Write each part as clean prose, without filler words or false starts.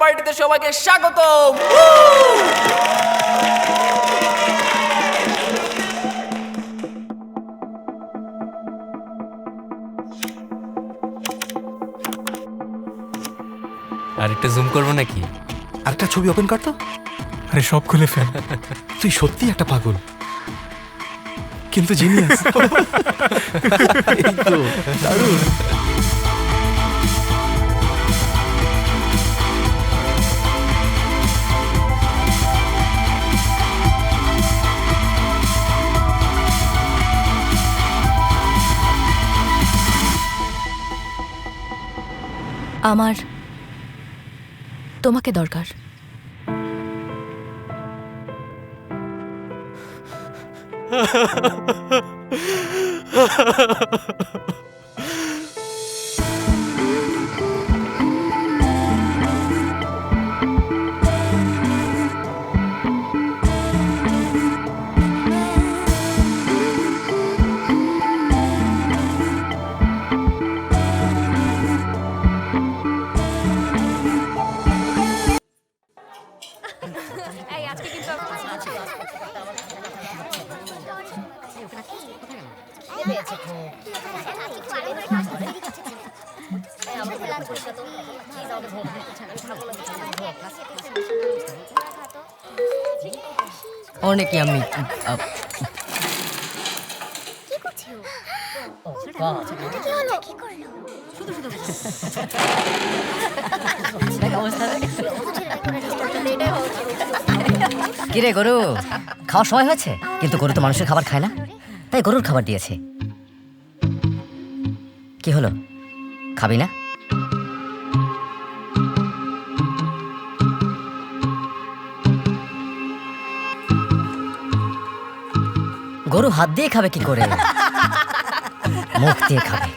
পার্টিতে সবাইকে স্বাগত। আর একটা জুম করবো নাকি? আরেকটা ছবি ওপেন কর তো। আরে সব খুলে ফেল। তুই সত্যি একটা পাগল, কিন্তু জিনিয়াস। এই তো দারুণ। আমার তোমাকে দরকার। অনেকে আমি কিরে গরু খাওয়ার সময় হয়েছে? কিন্তু গরু তো মানুষের খাবার খায় না, তাই গরুর খাবার দিয়েছে। কি হলো, খাবি না? গরু হাত দিয়ে খাবে কি করে? মুখ দিয়ে খাবে।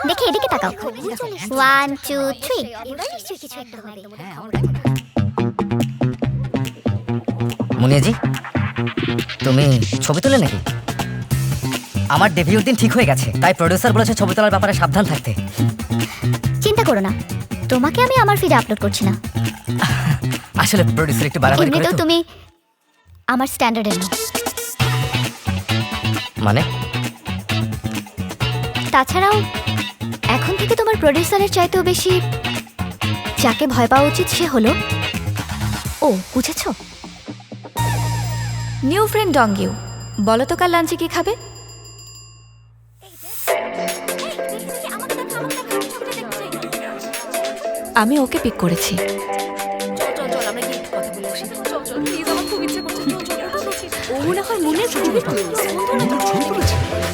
দেখে এদিকে তাকাও। 1 2 3 মুনিয়াজি, তুমি ছবি তোলে নাকি? আমার ডেবিউর দিন ঠিক হয়ে গেছে, তাই প্রডিউসার বলেছে ছবি তোলার ব্যাপারে সাবধান থাকতে। চিন্তা করো না, তোমাকে আমি আমার ফিডে আপলোড করছি না। আসলে প্রডিউসার একটু বাড়াবাড়ি করে এমনিতেও তো। তুমি আমার স্ট্যান্ডার্ডের না। মানে তাছাড়াও এখন থেকে তোমার প্রডিউসারের চাইতেও বেশি যাকে ভয় পাওয়া উচিত সে হলো ও। বুঝেছো? নিউ ফ্রেন্ড ডঙ্গিউ, বলো তো কাল লাঞ্চে কি খাবে? আমি ওকে পিক করেছি।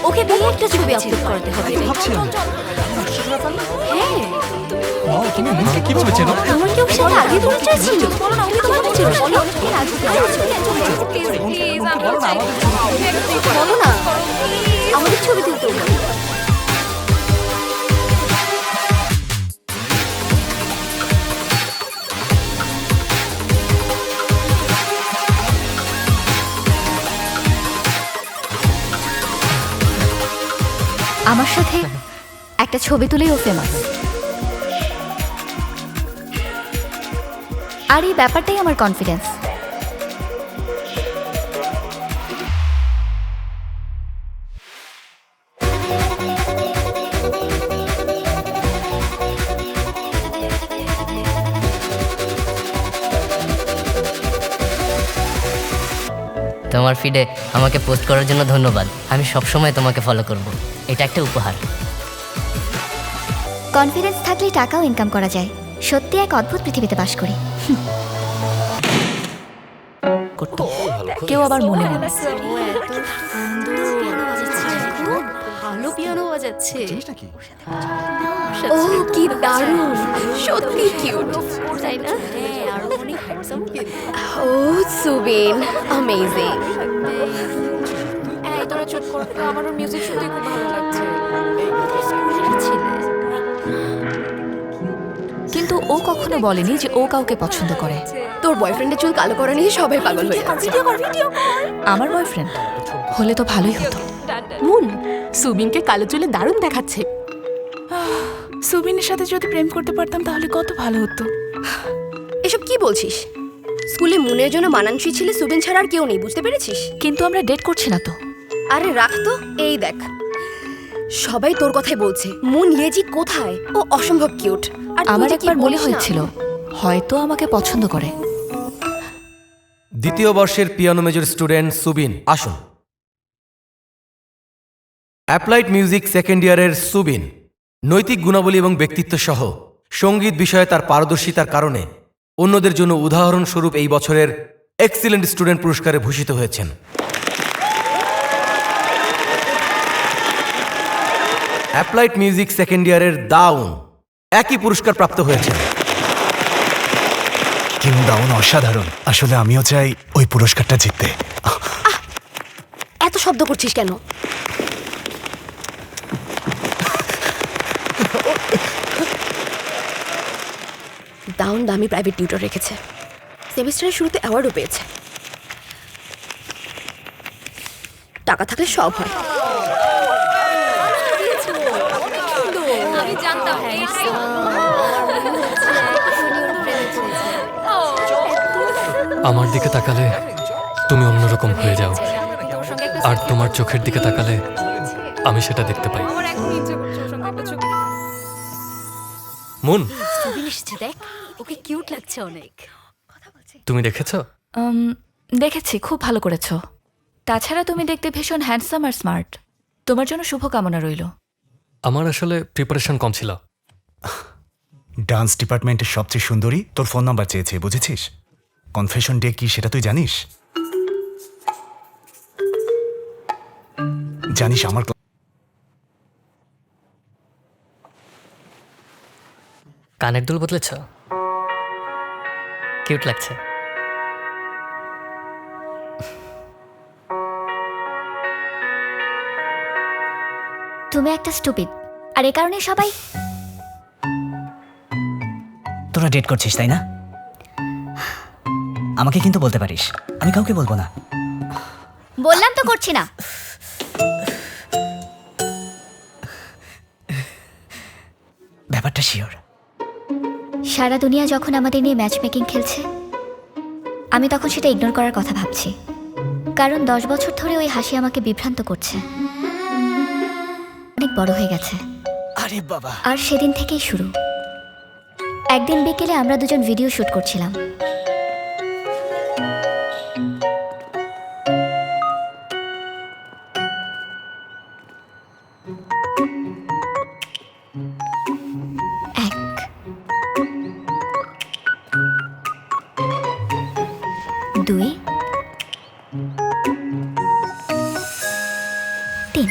ওকে বলে একটা ছবি আপলোড করতে হবে। কিভাবে চেনো? আমার কি ওর সাথে আগে পরিচয় ছিল? বলো না, আমাদের ছবি তুলতে হবে। আমার সাথে একটা ছবি তুলেই ও ফেমাস, আর এই ব্যাপারটাই আমার কনফিডেন্স। তোমার ফিডে আমাকে পোস্ট করার জন্য ধন্যবাদ। আমি সবসময় তোমাকে ফলো করব, এটা একটা উপহার। কনফিডেন্স থাকলে টাকাও ইনকাম করা যায়। সত্যি এক অদ্ভুত পৃথিবীতে বাস করি। কেউ আবার মনে মনে ভালো পিয়ানো বাজাচ্ছে। ও কি দারুণ, সত্যি কিউট, তাই না? হ্যাঁ, আর অনেক হ্যান্ডসাম। ও সুবিন, অ্যামেজিং। এই তোরা চুপ কর, আমারও মিউজিক শুনতে খুব ভালো লাগছে। কিন্তু ও কখনো বলেনি যে ও কাউকে পছন্দ করে। তোর বয়ফ্রেন্ডের চুল কালো করা নিয়ে সবাই পাগল হয়ে যাচ্ছে। আমার বয়ফ্রেন্ড হলে তো ভালোই হতো। মুন, সুবিনকে কালো চুলে দারুণ দেখাচ্ছে। সুবিনের সাথে যদি প্রেম করতে পারতাম তাহলে কত ভালো হতো। এসব কি বলছিস? স্কুলে মুনের জন্য মানানসই ছিলে সুবিন ছাড়া আর কেউ নেই, বুঝতে পেরেছিস? কিন্তু আমরা ডেট করছি না তো। আরে রাখ তো, এই দেখ সবাই তোর কথাই বলছে। মুন ইয়েজি কোথায়? ও অসম্ভব কিউট। আর তুই আমার যে কি একবার মনে বলিস না। হয়েছিল হয়তো আমাকে পছন্দ করে। দ্বিতীয় বর্ষের পিয়ানো মেজর স্টুডেন্ট সুবিন, আসুন। অ্যাপ্লাইড মিউজিক সেকেন্ড ইয়ারের সুবিন নৈতিক গুণাবলী এবং ব্যক্তিত্ব সহ সঙ্গীত বিষয়ে তার পারদর্শিতার কারণে অন্যদের জন্য উদাহরণস্বরূপ এই বছরের এক্সিলেন্ট স্টুডেন্ট পুরস্কারে ভূষিত হয়েছেন। অ্যাপ্লাইড মিউজিক সেকেন্ড ইয়ারের দাউন একই পুরস্কার প্রাপ্ত হয়েছেন। কিম দাউন অসাধারণ। আসলে আমিও চাই ওই পুরস্কারটা জিততে। এত শব্দ করছিস কেন? দাউন দামি প্রাইভেট টিউটর রেখেছে, সেমিস্টারের শুরুতে অ্যাওয়ার্ডও পেয়েছে। টাকা থাকলে সব হয়। আমি জানতাম আমার দিকে তাকালে তুমি অন্যরকম হয়ে যাও, আর তোমার চোখের দিকে তাকালে আমি সেটা দেখতে পাই। মুন, দেখ, ওকে কিউট লাগছে অনেক। তুমি দেখেছো? দেখেছি, খুব ভালো করেছো। তাছাড়া তুমি দেখতে ভীষণ হ্যান্ডসাম আর স্মার্ট। তোমার জন্য শুভকামনা রইল। আমার আসলে প্রিপারেশন কম ছিল। ডান্স ডিপার্টমেন্টের সবচেয়ে সুন্দরী তোর ফোন নাম্বার চেয়েছে, বুঝেছিস? কনফেশন ডে কি সেটা তুই জানিস? জানিস আমার কানের দুল বদলেছ, কিউট লাগছে। তুমি একটা স্টুপিড, আর এ কারণে সবাই তোরা ডেট করছিস তাই না? আমাকে কিন্তু বলতে পারিস, আমি কাউকে বলবো না। বললাম তো করছি না। ব্যাপারটা শিওর। সারা দুনিয়া যখন আমাদের নিয়ে ম্যাচ মেকিং খেলছে, আমি তখন সেটা ইগনোর করার কথা ভাবছি। কারণ 10 বছর ধরে ওই হাসি আমাকে বিভ্রান্ত করছে। অনেক বড় হয়ে গেছে। আরে বাবা, আর সেদিন থেকেই শুরু। একদিন বিকেলে আমরা দুজন ভিডিও শুট করছিলাম। এক, দুই, তিন।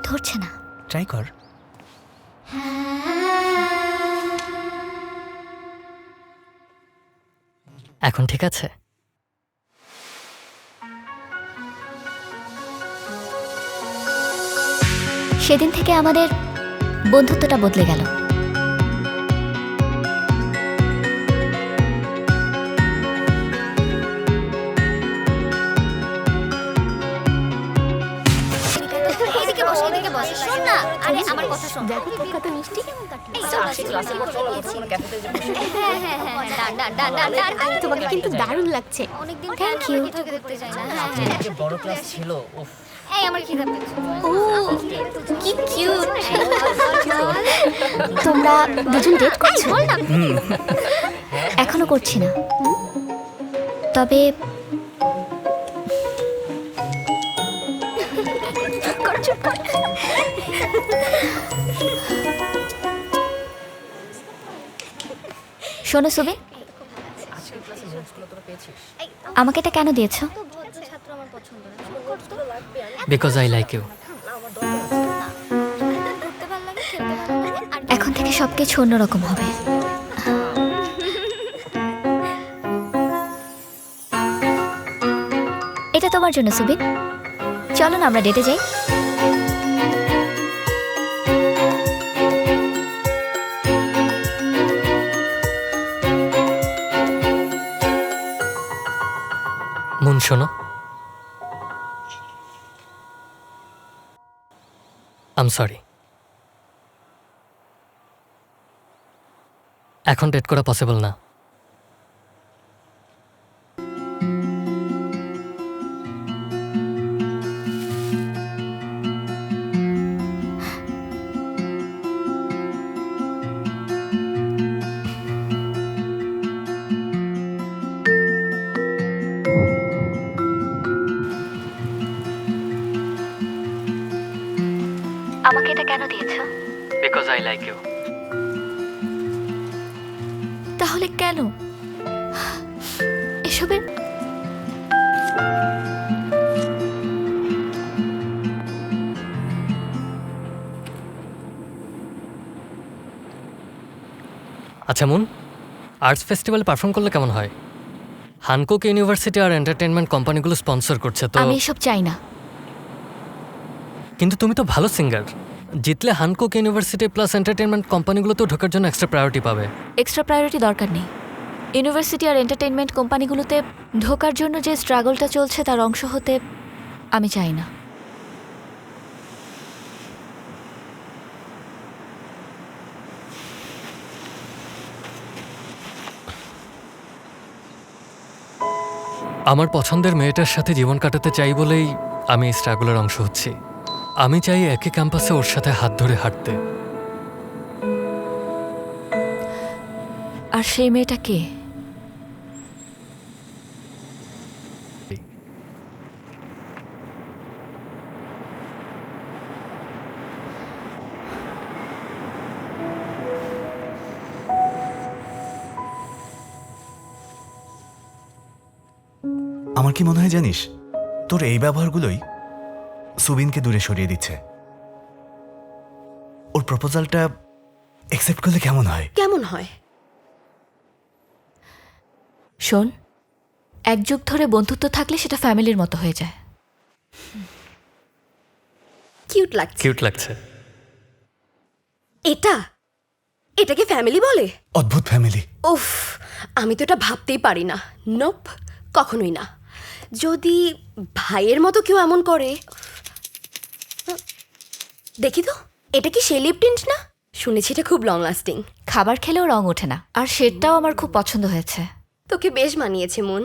ধরছে না। ট্রাই কর। এখন ঠিক আছে? সেদিন থেকে আমাদের বন্ধুত্বটা বদলে গেল। এদিকে বস, এদিকে বস। শোন না, আরে আমার কথা শোন। দেখো তোর কত মিষ্টি। এই চল আসি ক্লাসে পড়তে গিয়েছি। হ্যাঁ হ্যাঁ হ্যাঁ, ডান। তোমাকে কিন্তু দারুণ লাগছে। অনেকদিন থ্যাংক ইউ। ঘুরতে যাই না। হ্যাঁ, বড় ক্লাস ছিল। এই আমার খিদে পেয়েছে। ও কি কিউট। তোমরা দুজন ডেট করছো? বল না। এখনো করছি না, তবে শোনো সুবি, আমাকে এটা কেন দিয়েছো? Because I like you. এখন থেকে সবকিছু অন্যরকম হবে। এটা তোমার জন্য সুবিন। চলো না আমরা ডেটে যাই। মুন শোনো, আম সরি, এখন ডেট করা পসিবল না। আমাকে এটা কেন দিয়েছো? Because I like you. তাহলে কেন এসবের? আচ্ছা মুন, আর্টস ফেস্টিভ্যালে পারফর্ম করলে কেমন হয়? হানকুক ইউনিভার্সিটি আর এন্টারটেনমেন্ট কোম্পানিগুলো স্পন্সর করছে তো। আমি এসব চাই না। কিন্তু তুমি তো ভালো সিঙ্গার, জিতলে হানকুক ইউনিভার্সিটি প্লাস এন্টারটেনমেন্ট কোম্পানিগুলোতেও ঢোকার জন্য এক্সট্রা প্রায়োরিটি পাবে। এক্সট্রা প্রায়োরিটি দরকার নেই। ইউনিভার্সিটি আর এন্টারটেইনমেন্ট কোম্পানিগুলোতে ঢোকার জন্য যে স্ট্রাগলটা চলছে তার অংশ হতে আমি চাই না। আমার পছন্দের মেয়েটার সাথে জীবন কাটাতে চাই বলেই আমি এই স্ট্রাগলের অংশ হচ্ছি। আমি চাই একই ক্যাম্পাসে ওর সাথে হাত ধরে হাঁটতে। আর সেই মেয়েটা কে? আমার কি মনে হয় জানিস, তোর এই ব্যবহারগুলোই সুবিনকে দূরে সরিয়ে দিচ্ছে। ওর প্রপোজালটা অ্যাকসেপ্ট করলে কেমন হয়? কেমন হয়? শোন, এক যুগ ধরে বন্ধুত্ব থাকলে সেটা ফ্যামিলির মতো হয়ে যায়। কিউট লাগছে। কিউট লাগছে। এটাকে ফ্যামিলি বলে? অদ্ভুত ফ্যামিলি। উফ, আমি তো এটা ভাবতেই পারি না। নোপ, কখনোই না। যদি ভাইয়ের মতো কেউ এমন করে। দেখি তো, এটা কি সে লিপ টিন্ট না? শুনেছি এটা খুব লং লাস্টিং। খাবার খেলেও রং ওঠে না, আর শেডটাও আমার খুব পছন্দ হয়েছে। তোকে বেশ মানিয়েছে মন,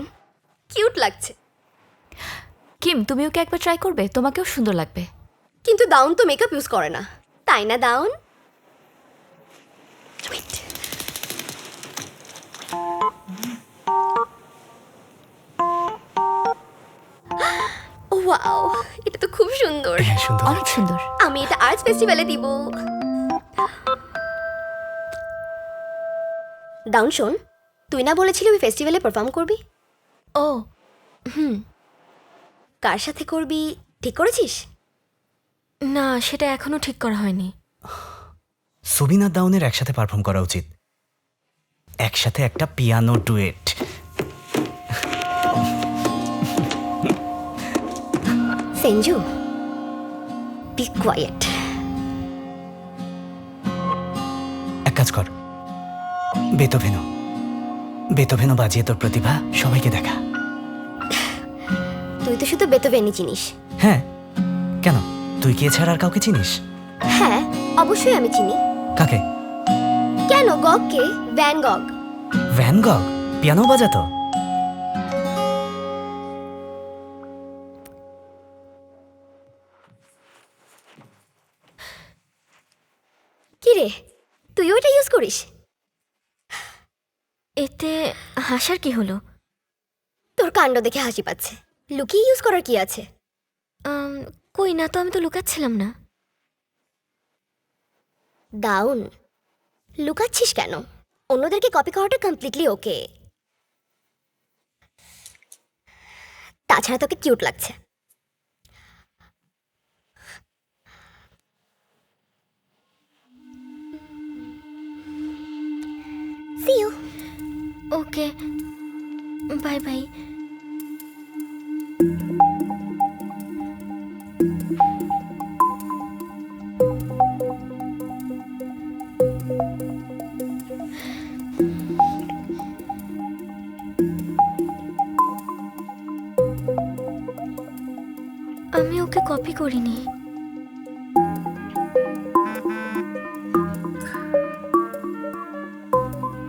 কিউট লাগছে। কিম, তুমি ওকে একবার ট্রাই করবে, তোমাকেও সুন্দর লাগবে। কিন্তু দাউন তো মেকআপ ইউজ করে না, তাই না দাউন? Wait. ওয়াও, এটা তো খুব সুন্দর। হ্যাঁ, সুন্দর। অনেক সুন্দর। আমি এটা আর্টস ফেস্টিভ্যালে দিব। দাউন শোন, তুই না বলেছিলি ওই ফেস্টিভ্যালে পারফর্ম করবি? ও কার সাথে করবি ঠিক করেছিস? না, সেটা এখনো ঠিক করা হয়নি। সুবিন আর দাউনের একসাথে পারফর্ম করা উচিত, একসাথে একটা piano duet. Senju, be quiet. এক কাজ কর, বেতোভেনো বেতোভেনো বাজিয়ে তোর প্রতিভা সবাইকে দেখা। তুই তো শুধু বেতোভেনই চিনিস। হ্যাঁ, কেন? তুই কি এছাড়া আর কাউকে চিনিস? হ্যাঁ, অবশ্যই আমি চিনি। কাকে? কেন, গগকে, ভ্যান গগ। Van গগ piano বাজাতো? কি রে, তুইও এটা ইউজ করিস? এতে হাসার কি হলো? তোর কাণ্ড দেখে হাসি পাচ্ছে। লুকিয়ে ইউজ করার কি আছে? কই না তো, আমি তো লুকাচ্ছিলাম না। দাউন, লুকাচ্ছিস কেন? অন্যদেরকে কপি করাটা কমপ্লিটলি ওকে। তাছাড়া তোকে কিউট লাগছে। See you. Okay, bye bye. Okay copy করিনি।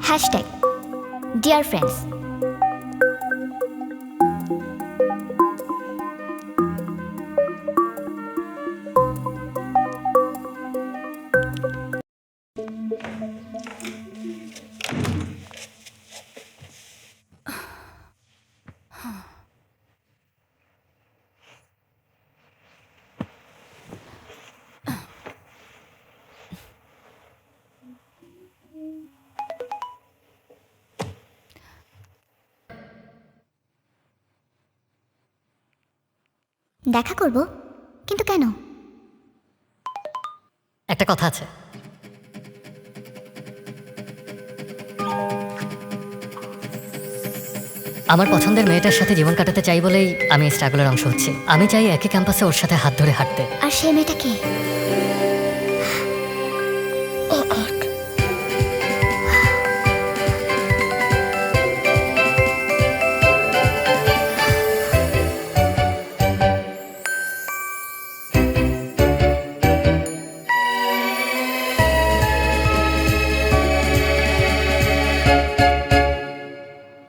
Hashtag dear friends. দেখা করব, কিন্তু কেন? একটা কথা আছে। আমার পছন্দের মেয়েটার সাথে জীবন কাটাতে চাই বলেই আমি এই স্ট্রাগলের অংশ হচ্ছি। আমি চাই একই ক্যাম্পাসে ওর সাথে হাত ধরে হাঁটতে। আর সেই মেয়েটা কে?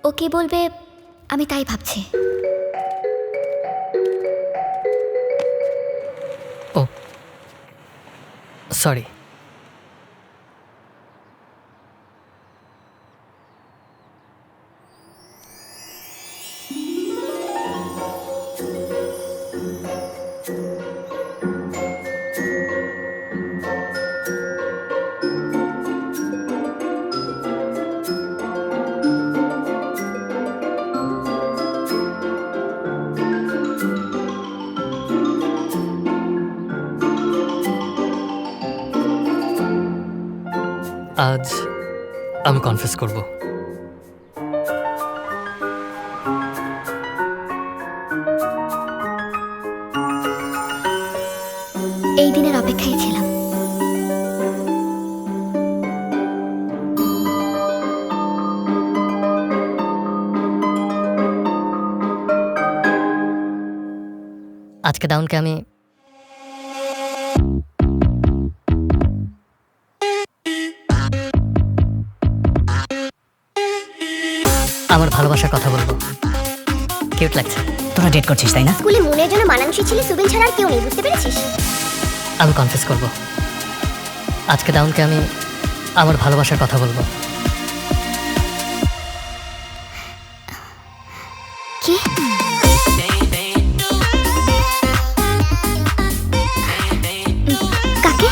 ও কি বলবে আমি তাই ভাবছি। ও সরি। আজ আমি কনফেস করব। এই দিনের অপেক্ষায় ছিলাম। আজকে দাউনকে আমি আমার ভালোবাসার কথা বলবো। কিউট লাগছে। তোরা ডেট করছিস তাই না? স্কুলে মনের জন্য মানানসই ছিল, সুবিন ছাড়া আর কেউ নেই, বুঝতে পেরেছিস? আমি কনফেস করব। আজকে দাউনকে আমি আমার ভালোবাসার কথা বলবো। কি? কাকে?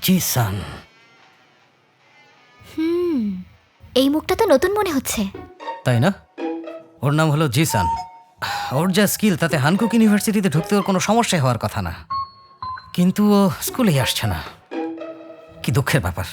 জিসান। এই মুখটা তো নতুন মনে হচ্ছে। তাই না? ওর নাম হলো জিসান। ওর যা স্কিল তাতে হানকুক ইউনিভার্সিটিতে ঢুকতে ওর কোনো সমস্যা হওয়ার কথা না, কিন্তু ও স্কুলেই আসছে না। কি দুঃখের ব্যাপার।